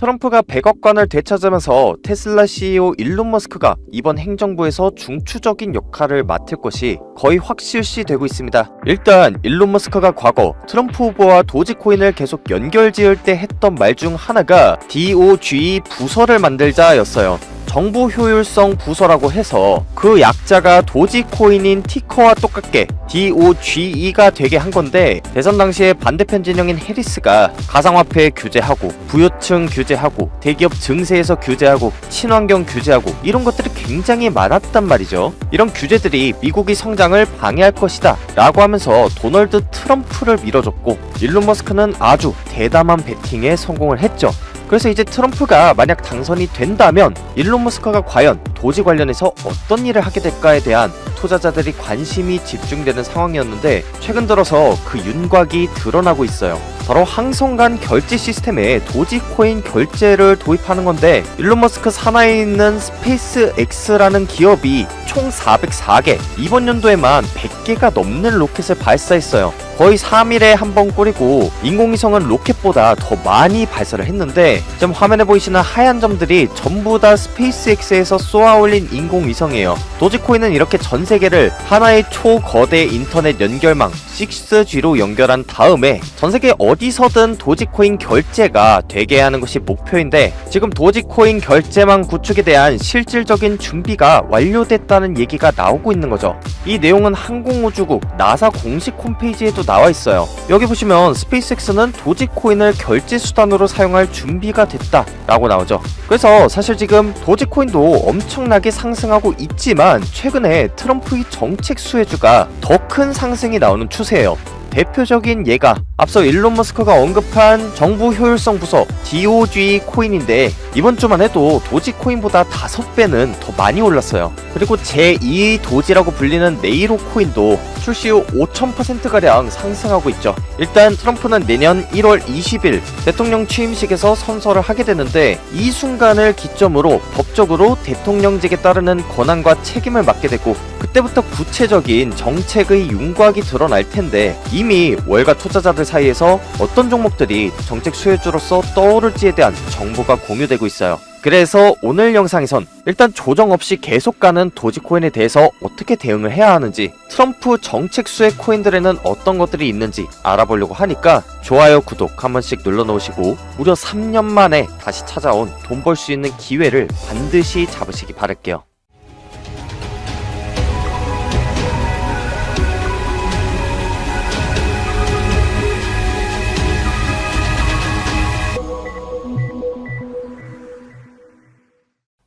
트럼프가 100억 관을 되찾으면서 테슬라 CEO 일론 머스크가 이번 행정부에서 중추적인 역할을 맡을 것이 거의 확실시되고 있습니다. 일단 일론 머스크가 과거 트럼프 후보와 도지코인을 계속 연결지을 때 했던 말 중 하나가 DOGE 부서를 만들자였어요. 정부 효율성 부서라고 해서 그 약자가 도지코인인 티커와 똑같게 DOGE가 되게 한 건데, 대선 당시에 반대편 진영인 해리스가 가상화폐 규제하고 부유층 규제하고 대기업 증세에서 규제하고 친환경 규제하고 이런 것들이 굉장히 많았단 말이죠. 이런 규제들이 미국의 성장을 방해할 것이다 라고 하면서 도널드 트럼프를 밀어줬고, 일론 머스크는 아주 대담한 배팅에 성공을 했죠. 그래서 이제 트럼프가 만약 당선이 된다면 일론 머스크가 과연 도지 관련해서 어떤 일을 하게 될까에 대한 투자자들이 관심이 집중되는 상황이었는데, 최근 들어서 그 윤곽이 드러나고 있어요. 바로 항성간 결제 시스템에 도지코인 결제를 도입하는 건데, 일론 머스크 산하에 있는 스페이스 X라는 기업이 총 404개, 이번 연도에만 100개가 넘는 로켓을 발사했어요. 거의 3일에 한 번 뿌리고, 인공위성은 로켓보다 더 많이 발사를 했는데, 지금 화면에 보이시는 하얀 점들이 전부 다 스페이스X에서 쏘아올린 인공위성이에요. 도지코인은 이렇게 전 세계를 하나의 초거대 인터넷 연결망 6G로 연결한 다음에 전 세계 어디서든 도지코인 결제가 되게 하는 것이 목표인데, 지금 도지코인 결제망 구축에 대한 실질적인 준비가 완료됐다는 얘기가 나오고 있는 거죠. 이 내용은 항공우주국 나사 공식 홈페이지에도 나와 있어요. 여기 보시면 스페이스X는 도지코인을 결제 수단으로 사용할 준비가 됐다 라고 나오죠. 그래서 사실 지금 도지코인도 엄청나게 상승하고 있지만, 최근에 트럼프의 정책 수혜주가 더 큰 상승이 나오는 추세예요. 대표적인 예가 앞서 일론 머스크가 언급한 정부 효율성 부서 DOGE 코인인데, 이번 주만 해도 도지코인보다 5배는 더 많이 올랐어요. 그리고 제2의 도지라고 불리는 네이로 코인도 출시 후 5000%가량 상승하고 있죠. 일단 트럼프는 내년 1월 20일 대통령 취임식에서 선서를 하게 되는데, 이 순간을 기점으로 법적으로 대통령직에 따르는 권한과 책임을 맡게 되고, 그때부터 구체적인 정책의 윤곽이 드러날 텐데, 이미 월가 투자자들 사이에서 어떤 종목들이 정책 수혜주로서 떠오를지에 대한 정보가 공유되고 있어요. 그래서 오늘 영상에선 일단 조정 없이 계속 가는 도지코인에 대해서 어떻게 대응을 해야 하는지, 트럼프 정책 수혜 코인들에는 어떤 것들이 있는지 알아보려고 하니까 좋아요, 구독 한 번씩 눌러놓으시고, 무려 3년 만에 다시 찾아온 돈 벌 수 있는 기회를 반드시 잡으시기 바랄게요.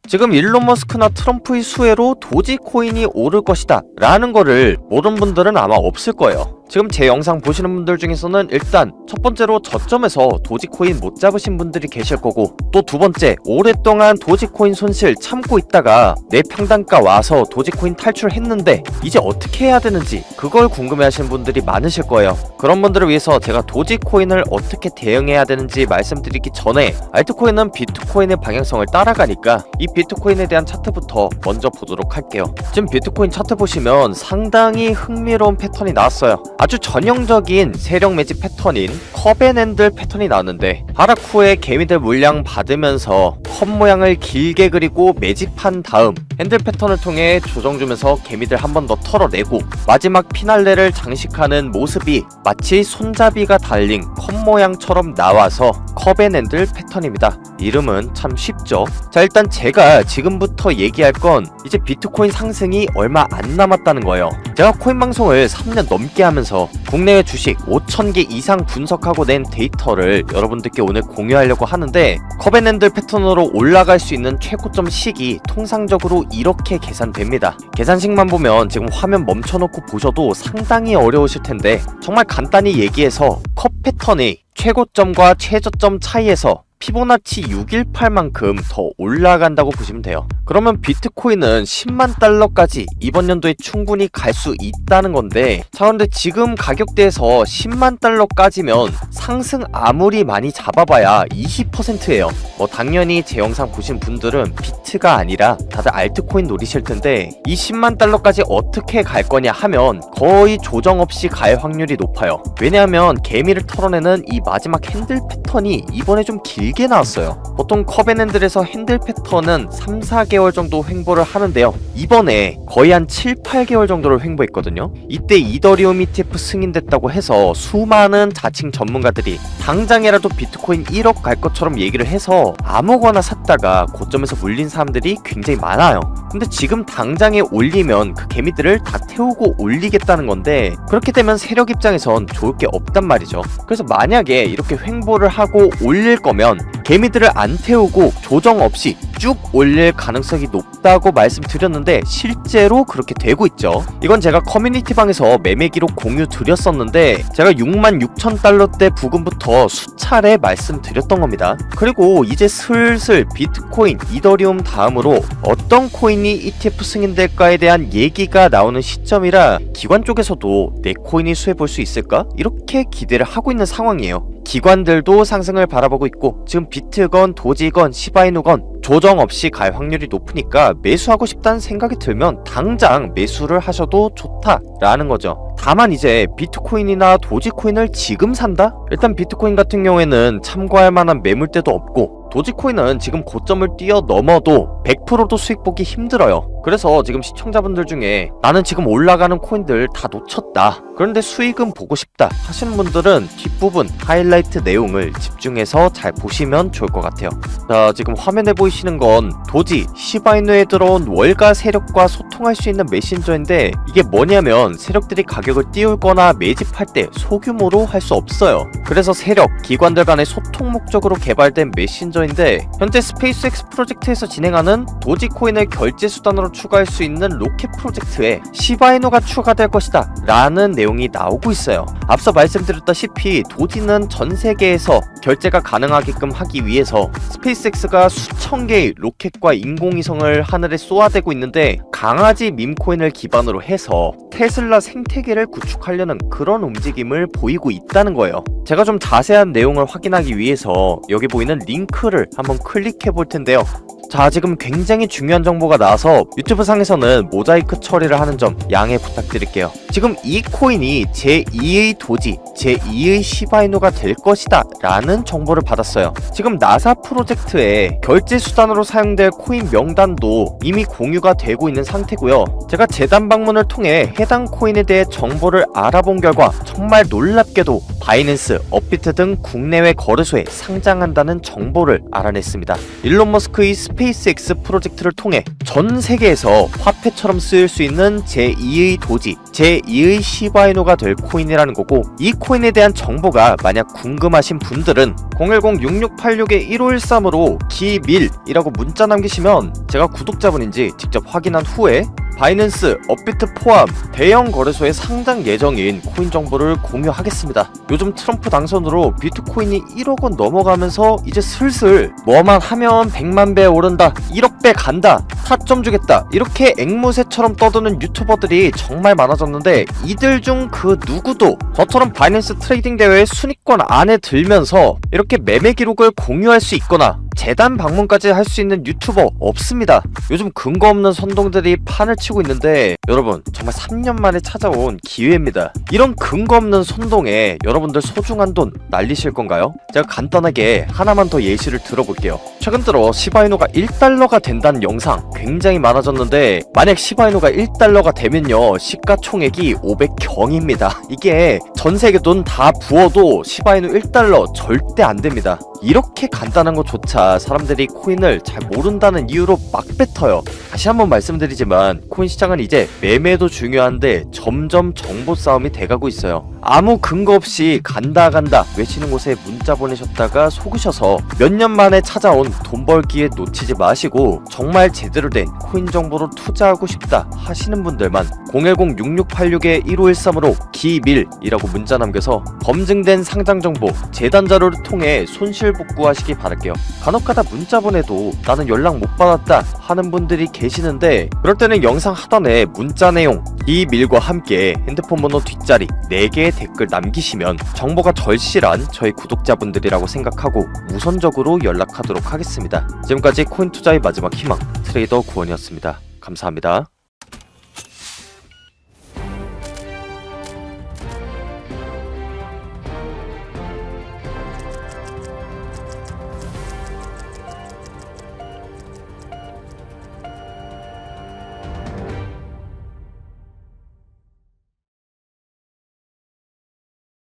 지금 일론 머스크나 트럼프의 수혜로 도지코인이 오를 것이다 라는 거를 모르는 분들은 아마 없을 거예요. 지금 제 영상 보시는 분들 중에서는 일단 첫 번째로 저점에서 도지코인 못 잡으신 분들이 계실 거고, 또 두 번째, 오랫동안 도지코인 손실 참고 있다가 내 평단가 와서 도지코인 탈출했는데 이제 어떻게 해야 되는지 그걸 궁금해 하시는 분들이 많으실 거예요. 그런 분들을 위해서 제가 도지코인을 어떻게 대응해야 되는지 말씀드리기 전에, 알트코인은 비트코인의 방향성을 따라가니까 이 비트코인에 대한 차트부터 먼저 보도록 할게요. 지금 비트코인 차트 보시면 상당히 흥미로운 패턴이 나왔어요. 아주 전형적인 세력 매집 패턴인 컵앤핸들 패턴이 나왔는데, 하락 후에 개미들 물량 받으면서 컵 모양을 길게 그리고 매집한 다음 핸들 패턴을 통해 조정 주면서 개미들 한 번 더 털어내고, 마지막 피날레를 장식하는 모습이 마치 손잡이가 달린 컵 모양처럼 나와서 컵앤핸들 패턴입니다. 이름은 참 쉽죠. 자, 일단 제가 지금부터 얘기할 건 이제 비트코인 상승이 얼마 안 남았다는 거예요. 제가 코인 방송을 3년 넘게 하면서 국내외 주식 5000개 이상 분석하고 낸 데이터를 여러분들께 오늘 공유하려고 하는데, 컵앤핸들 패턴으로 올라갈 수 있는 최고점 시기 통상적으로 이렇게 계산됩니다. 계산식만 보면 지금 화면 멈춰놓고 보셔도 상당히 어려우실 텐데, 정말 간단히 얘기해서 컵 패턴이 최고점과 최저점 차이에서 피보나치 618만큼 더 올라간다고 보시면 돼요. 그러면 비트코인은 10만 달러까지 이번 연도에 충분히 갈 수 있다는 건데, 자, 근데 지금 가격대에서 10만 달러까지면 상승 아무리 많이 잡아봐야 20%예요. 당연히 제 영상 보신 분들은 비트가 아니라 다들 알트코인 노리실 텐데, 이 10만 달러까지 어떻게 갈 거냐 하면 거의 조정 없이 갈 확률이 높아요. 왜냐하면 개미를 털어내는 이 마지막 핸들 패턴이 이번에 좀 길게 길게 나왔어요. 보통 커벤앤들에서 핸들 패턴은 3-4개월 정도 횡보를 하는데요. 이번에 거의 한 7-8개월 정도를 횡보했거든요. 이때 이더리움 ETF 승인됐다고 해서 수많은 자칭 전문가들이 당장이라도 비트코인 1억 갈 것처럼 얘기를 해서 아무거나 샀다가 고점에서 물린 사람들이 굉장히 많아요. 근데 지금 당장에 올리면 그 개미들을 다 태우고 올리겠다는 건데, 그렇게 되면 세력 입장에선 좋을 게 없단 말이죠. 그래서 만약에 이렇게 횡보를 하고 올릴 거면 개미들을 안 태우고 조정 없이 쭉 올릴 가능성이 높다고 말씀드렸는데 실제로 그렇게 되고 있죠. 이건 제가 커뮤니티방에서 매매 기록 공유 드렸었는데 제가 66,000달러대 부근부터 수차례 말씀드렸던 겁니다. 그리고 이제 슬슬 비트코인, 이더리움 다음으로 어떤 코인이 ETF 승인될까에 대한 얘기가 나오는 시점이라 기관 쪽에서도 내 코인이 수혜볼 수 있을까? 이렇게 기대를 하고 있는 상황이에요. 기관들도 상승을 바라보고 있고 지금 비트건, 도지건, 시바이누건 조정 없이 갈 확률이 높으니까 매수하고 싶다는 생각이 들면 당장 매수를 하셔도 좋다라는 거죠. 다만 이제 비트코인이나 도지코인을 지금 산다? 일단 비트코인 같은 경우에는 참고할 만한 매물대도 없고 도지코인은 지금 고점을 뛰어넘어도 100%도 수익 보기 힘들어요. 그래서 지금 시청자분들 중에 나는 지금 올라가는 코인들 다 놓쳤다, 그런데 수익은 보고 싶다 하시는 분들은 뒷부분 하이라이트 내용을 집중해서 잘 보시면 좋을 것 같아요. 자, 지금 화면에 보이시는 건 도지, 시바이누에 들어온 월가 세력과 소통할 수 있는 메신저인데 이게 뭐냐면 세력들이 가격을 띄울거나 매집할 때 소규모로 할 수 없어요. 그래서 세력, 기관들 간의 소통 목적으로 개발된 메신저인데 현재 스페이스X 프로젝트에서 진행하는 도지코인을 결제 수단으로 추가할 수 있는 로켓 프로젝트에 시바이누가 추가될 것이다 라는 내용이 나오고 있어요. 앞서 말씀드렸다시피 도지는 전 세계에서 결제가 가능하게끔 하기 위해서 스페이스X가 수천 개의 로켓과 인공위성을 하늘에 쏘아대고 있는데 강아지 밈코인을 기반으로 해서 테슬라 생태계를 구축하려는 그런 움직임을 보이고 있다는 거예요. 제가 좀 자세한 내용을 확인하기 위해서 여기 보이는 링크를 한번 클릭해 볼 텐데요. 자, 지금 굉장히 중요한 정보가 나와서 유튜브 상에서는 모자이크 처리를 하는 점 양해 부탁드릴게요. 지금 이 코인이 제2의 도지, 제2의 시바이누가 될 것이다 라는 정보를 받았어요. 지금 나사 프로젝트에 결제 수단으로 사용될 코인 명단도 이미 공유가 되고 있는 상태고요. 제가 재단 방문을 통해 해당 코인에 대해 정보를 알아본 결과 정말 놀랍게도 바이낸스, 업비트 등 국내외 거래소에 상장한다는 정보를 알아냈습니다. 일론 머스크의 스페이스X 프로젝트를 통해 전 세계에서 화폐처럼 쓰일 수 있는 제2의 도지, 제2의 시바이누가 될 코인이라는 거고, 이 코인에 대한 정보가 만약 궁금하신 분들은 010-6686-1513으로 기밀이라고 문자 남기시면 제가 구독자분인지 직접 확인한 후에 바이낸스, 업비트 포함 대형 거래소에 상장 예정인 코인 정보를 공유하겠습니다. 요즘 트럼프 당선으로 비트코인이 1억 원 넘어가면서 이제 슬슬 뭐만 하면 100만 배 오른다, 1억 배 간다, 타점 주겠다 이렇게 앵무새처럼 떠드는 유튜버들이 정말 많아졌는데 이들 중 그 누구도 저처럼 바이낸스 트레이딩 대회의 순위권 안에 들면서 이렇게 매매 기록을 공유할 수 있거나 재단 방문까지 할 수 있는 유튜버 없습니다. 요즘 근거 없는 선동들이 판을 치고 있는데 여러분 정말 3년 만에 찾아온 기회입니다. 이런 근거 없는 선동에 여러분들 소중한 돈 날리실 건가요? 제가 간단하게 하나만 더 예시를 들어볼게요. 최근 들어 시바이누가 1달러가 된다는 영상 굉장히 많아졌는데 만약 시바이누가 1달러가 되면요 시가총액이 500경입니다. 이게 전세계 돈 다 부어도 시바이누 1달러 절대 안됩니다. 이렇게 간단한 것조차 사람들이 코인을 잘 모른다는 이유로 막 뱉어요. 다시 한번 말씀드리지만 코인 시장은 이제 매매도 중요한데 점점 정보 싸움이 돼가고 있어요. 아무 근거 없이 간다 외치는 곳에 문자 보내셨다가 속으셔서 몇 년 만에 찾아온 돈 벌 기회 놓치지 마시고 정말 제대로 된 코인 정보로 투자하고 싶다 하시는 분들만 010-6686-1513으로 기밀이라고 문자 남겨서 검증된 상장 정보, 재단 자료를 통해 손실 복구하시기 바랄게요. 간혹가다 문자 보내도 나는 연락 못 받았다 하는 분들이 계시는데 그럴 때는 영상 하단에 문자 내용, 기밀과 함께 핸드폰 번호 뒷자리 4개의 댓글 남기시면 정보가 절실한 저희 구독자분들이라고 생각하고 우선적으로 연락하도록 하겠습니다. 지금까지 코인 투자의 마지막 희망 트레이더 구원이었습니다. 감사합니다.